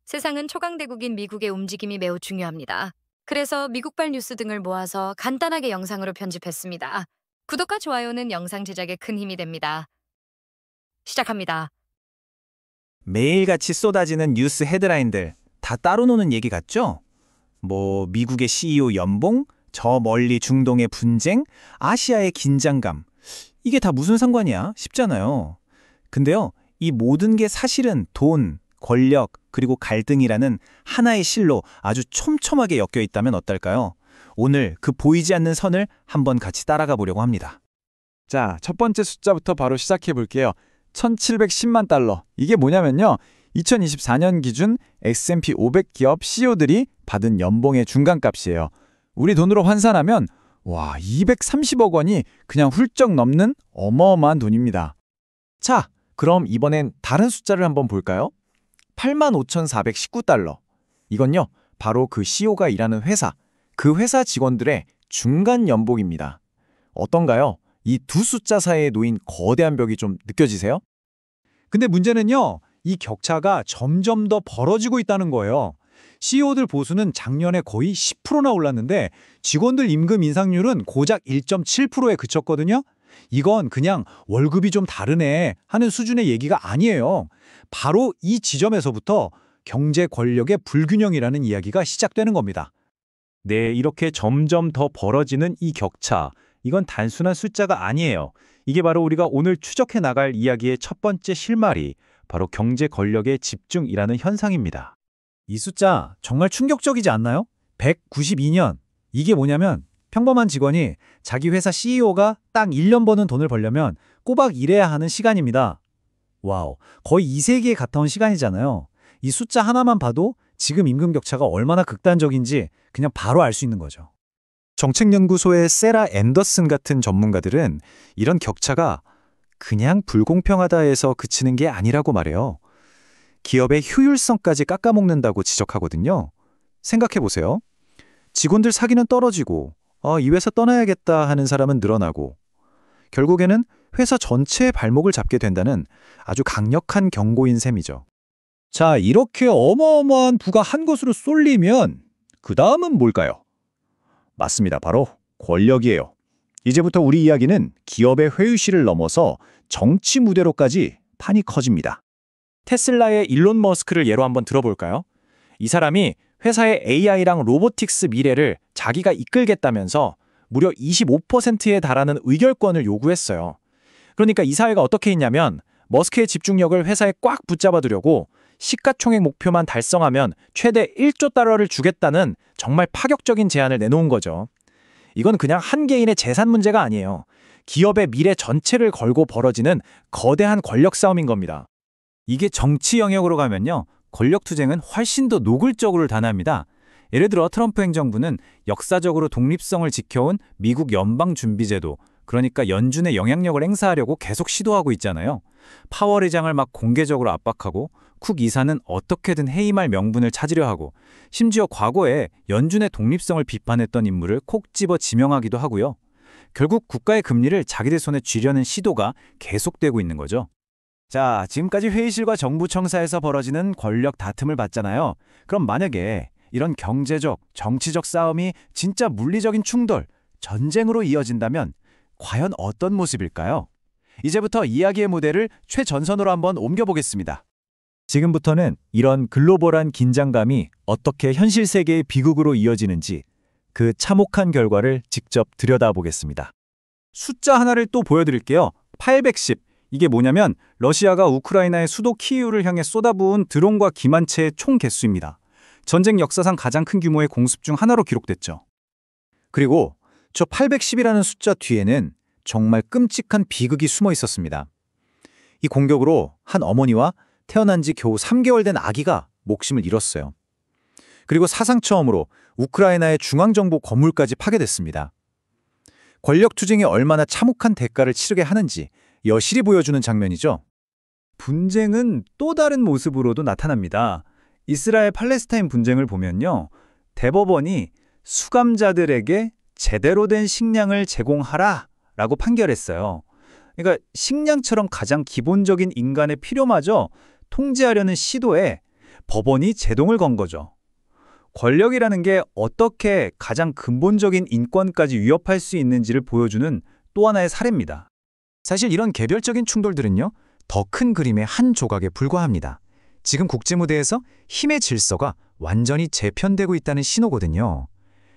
세상은 초강대국인 미국의 움직임이 매우 중요합니다. 그래서 미국발 뉴스 등을 모아서 간단하게 영상으로 편집했습니다. 구독과 좋아요는 영상 제작에 큰 힘이 됩니다. 시작합니다. 매일같이 쏟아지는 뉴스 헤드라인들 다 따로 노는 얘기 같죠? 뭐 미국의 CEO 연봉, 저 멀리 중동의 분쟁, 아시아의 긴장감. 이게 다 무슨 상관이야? 싶잖아요. 근데요, 이 모든 게 사실은 돈, 권력, 그리고 갈등이라는 하나의 실로 아주 촘촘하게 엮여 있다면 어떨까요? 오늘 그 보이지 않는 선을 한번 같이 따라가 보려고 합니다. 자, 첫 번째 숫자부터 바로 시작해 볼게요. 1710만 달러. 이게 뭐냐면요. 2024년 기준 S&P 500 기업 CEO들이 받은 연봉의 중간값이에요. 우리 돈으로 환산하면 230억 원이 그냥 훌쩍 넘는 어마어마한 돈입니다. 자, 그럼 이번엔 다른 숫자를 한번 볼까요? 85,419달러. 이건요, 바로 그 CEO가 일하는 회사, 그 회사 직원들의 중간 연봉입니다. 어떤가요? 이 두 숫자 사이에 놓인 거대한 벽이 좀 느껴지세요? 근데 문제는요, 이 격차가 점점 더 벌어지고 있다는 거예요. CEO들 보수는 작년에 거의 10%나 올랐는데 직원들 임금 인상률은 고작 1.7%에 그쳤거든요. 이건 그냥 월급이 좀 다르네 하는 수준의 얘기가 아니에요. 바로 이 지점에서부터 경제 권력의 불균형이라는 이야기가 시작되는 겁니다. 네, 이렇게 점점 더 벌어지는 이 격차. 이건 단순한 숫자가 아니에요. 이게 바로 우리가 오늘 추적해 나갈 이야기의 첫 번째 실마리, 바로 경제 권력의 집중이라는 현상입니다. 이 숫자 정말 충격적이지 않나요? 192년. 이게 뭐냐면 평범한 직원이 자기 회사 CEO가 딱 1년 버는 돈을 벌려면 꼬박 일해야 하는 시간입니다. 와우, 거의 2세기에 가까운 시간이잖아요. 이 숫자 하나만 봐도 지금 임금 격차가 얼마나 극단적인지 그냥 바로 알 수 있는 거죠. 정책연구소의 세라 앤더슨 같은 전문가들은 이런 격차가 그냥 불공평하다 해서 그치는 게 아니라고 말해요. 기업의 효율성까지 깎아먹는다고 지적하거든요. 생각해보세요. 직원들 사기는 떨어지고 이 회사 떠나야겠다 하는 사람은 늘어나고 결국에는 회사 전체의 발목을 잡게 된다는 아주 강력한 경고인 셈이죠. 자, 이렇게 어마어마한 부가 한 곳으로 쏠리면 그 다음은 뭘까요? 맞습니다. 바로 권력이에요. 이제부터 우리 이야기는 기업의 회의실을 넘어서 정치 무대로까지 판이 커집니다. 테슬라의 일론 머스크를 예로 한번 들어볼까요? 이 사람이 회사의 AI랑 로보틱스 미래를 자기가 이끌겠다면서 무려 25%에 달하는 의결권을 요구했어요. 그러니까 이 사회가 어떻게 했냐면 머스크의 집중력을 회사에 꽉 붙잡아두려고 시가총액 목표만 달성하면 최대 1조 달러를 주겠다는 정말 파격적인 제안을 내놓은 거죠. 이건 그냥 한 개인의 재산 문제가 아니에요. 기업의 미래 전체를 걸고 벌어지는 거대한 권력 싸움인 겁니다. 이게 정치 영역으로 가면요, 권력 투쟁은 훨씬 더 노골적으로 단합니다. 예를 들어 트럼프 행정부는 역사적으로 독립성을 지켜온 미국 연방준비제도, 그러니까 연준의 영향력을 행사하려고 계속 시도하고 있잖아요. 파월 의장을 막 공개적으로 압박하고 쿡 이사는 어떻게든 해임할 명분을 찾으려 하고 심지어 과거에 연준의 독립성을 비판했던 인물을 콕 집어 지명하기도 하고요. 결국 국가의 금리를 자기들 손에 쥐려는 시도가 계속되고 있는 거죠. 자, 지금까지 회의실과 정부 청사에서 벌어지는 권력 다툼을 봤잖아요. 그럼 만약에 이런 경제적, 정치적 싸움이 진짜 물리적인 충돌, 전쟁으로 이어진다면 과연 어떤 모습일까요? 이제부터 이야기의 무대를 최전선으로 한번 옮겨보겠습니다. 지금부터는 이런 글로벌한 긴장감이 어떻게 현실 세계의 비극으로 이어지는지 그 참혹한 결과를 직접 들여다보겠습니다. 숫자 하나를 또 보여드릴게요. 810. 이게 뭐냐면 러시아가 우크라이나의 수도 키이우를 향해 쏟아부은 드론과 기만체의 총 개수입니다. 전쟁 역사상 가장 큰 규모의 공습 중 하나로 기록됐죠. 그리고 저 810이라는 숫자 뒤에는 정말 끔찍한 비극이 숨어 있었습니다. 이 공격으로 한 어머니와 태어난 지 겨우 3개월 된 아기가 목숨을 잃었어요. 그리고 사상 처음으로 우크라이나의 중앙정부 건물까지 파괴됐습니다. 권력 투쟁이 얼마나 참혹한 대가를 치르게 하는지 여실히 보여주는 장면이죠. 분쟁은 또 다른 모습으로도 나타납니다. 이스라엘 팔레스타인 분쟁을 보면요, 대법원이 수감자들에게 제대로 된 식량을 제공하라 라고 판결했어요. 그러니까 식량처럼 가장 기본적인 인간의 필요마저 통제하려는 시도에 법원이 제동을 건 거죠. 권력이라는 게 어떻게 가장 근본적인 인권까지 위협할 수 있는지를 보여주는 또 하나의 사례입니다. 사실 이런 개별적인 충돌들은요, 더 큰 그림의 한 조각에 불과합니다. 지금 국제무대에서 힘의 질서가 완전히 재편되고 있다는 신호거든요.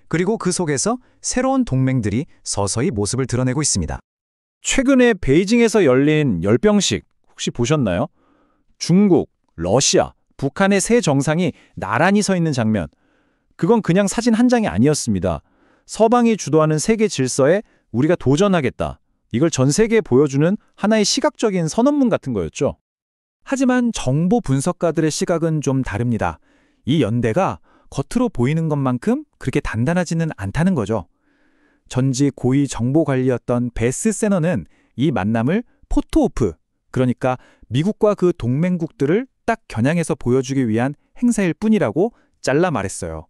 그리고 그 속에서 새로운 동맹들이 서서히 모습을 드러내고 있습니다. 최근에 베이징에서 열린 열병식 혹시 보셨나요? 중국, 러시아, 북한의 세 정상이 나란히 서 있는 장면. 그건 그냥 사진 한 장이 아니었습니다. 서방이 주도하는 세계 질서에 우리가 도전하겠다. 이걸 전 세계에 보여주는 하나의 시각적인 선언문 같은 거였죠. 하지만 정보 분석가들의 시각은 좀 다릅니다. 이 연대가 겉으로 보이는 것만큼 그렇게 단단하지는 않다는 거죠. 전직 고위 정보관리였던 베스 세너는 이 만남을 포토오프, 그러니까 미국과 그 동맹국들을 딱 겨냥해서 보여주기 위한 행사일 뿐이라고 잘라 말했어요.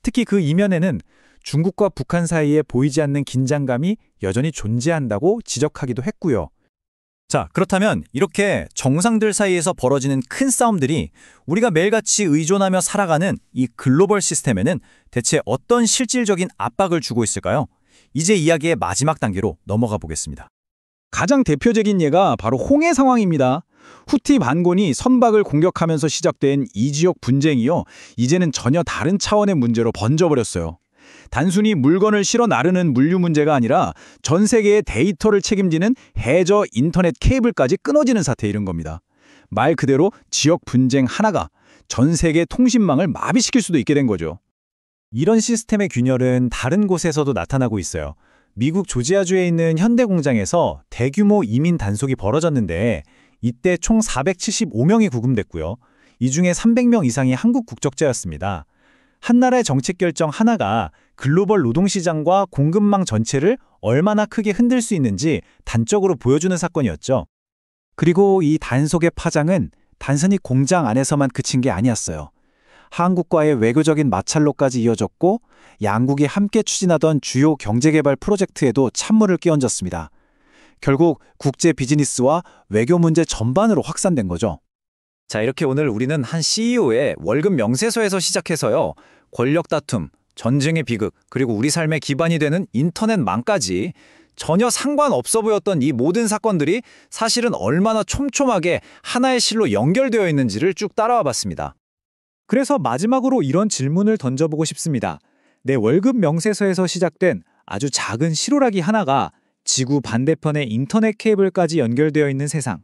특히 그 이면에는 중국과 북한 사이에 보이지 않는 긴장감이 여전히 존재한다고 지적하기도 했고요. 자, 그렇다면 이렇게 정상들 사이에서 벌어지는 큰 싸움들이 우리가 매일같이 의존하며 살아가는 이 글로벌 시스템에는 대체 어떤 실질적인 압박을 주고 있을까요? 이제 이야기의 마지막 단계로 넘어가 보겠습니다. 가장 대표적인 예가 바로 홍해 상황입니다. 후티 반군이 선박을 공격하면서 시작된 이 지역 분쟁이요, 이제는 전혀 다른 차원의 문제로 번져버렸어요. 단순히 물건을 실어 나르는 물류 문제가 아니라 전 세계의 데이터를 책임지는 해저 인터넷 케이블까지 끊어지는 사태에 이른 겁니다. 말 그대로 지역 분쟁 하나가 전 세계 통신망을 마비시킬 수도 있게 된 거죠. 이런 시스템의 균열은 다른 곳에서도 나타나고 있어요. 미국 조지아주에 있는 현대 공장에서 대규모 이민 단속이 벌어졌는데 이때 총 475명이 구금됐고요. 이 중에 300명 이상이 한국 국적자였습니다. 한 나라의 정책 결정 하나가 글로벌 노동시장과 공급망 전체를 얼마나 크게 흔들 수 있는지 단적으로 보여주는 사건이었죠. 그리고 이 단속의 파장은 단순히 공장 안에서만 그친 게 아니었어요. 한국과의 외교적인 마찰로까지 이어졌고 양국이 함께 추진하던 주요 경제개발 프로젝트에도 찬물을 끼얹었습니다. 결국 국제 비즈니스와 외교 문제 전반으로 확산된 거죠. 자, 이렇게 오늘 우리는 한 CEO의 월급 명세서에서 시작해서요, 권력 다툼, 전쟁의 비극, 그리고 우리 삶의 기반이 되는 인터넷망까지 전혀 상관없어 보였던 이 모든 사건들이 사실은 얼마나 촘촘하게 하나의 실로 연결되어 있는지를 쭉 따라와 봤습니다. 그래서 마지막으로 이런 질문을 던져보고 싶습니다. 내 월급 명세서에서 시작된 아주 작은 실오라기 하나가 지구 반대편의 인터넷 케이블까지 연결되어 있는 세상.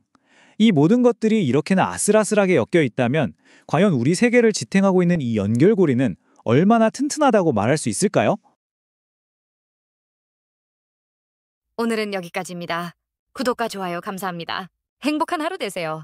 이 모든 것들이 이렇게나 아슬아슬하게 엮여 있다면 과연 우리 세계를 지탱하고 있는 이 연결고리는 얼마나 튼튼하다고 말할 수 있을까요? 오늘은 여기까지입니다. 구독과 좋아요 감사합니다. 행복한 하루 되세요.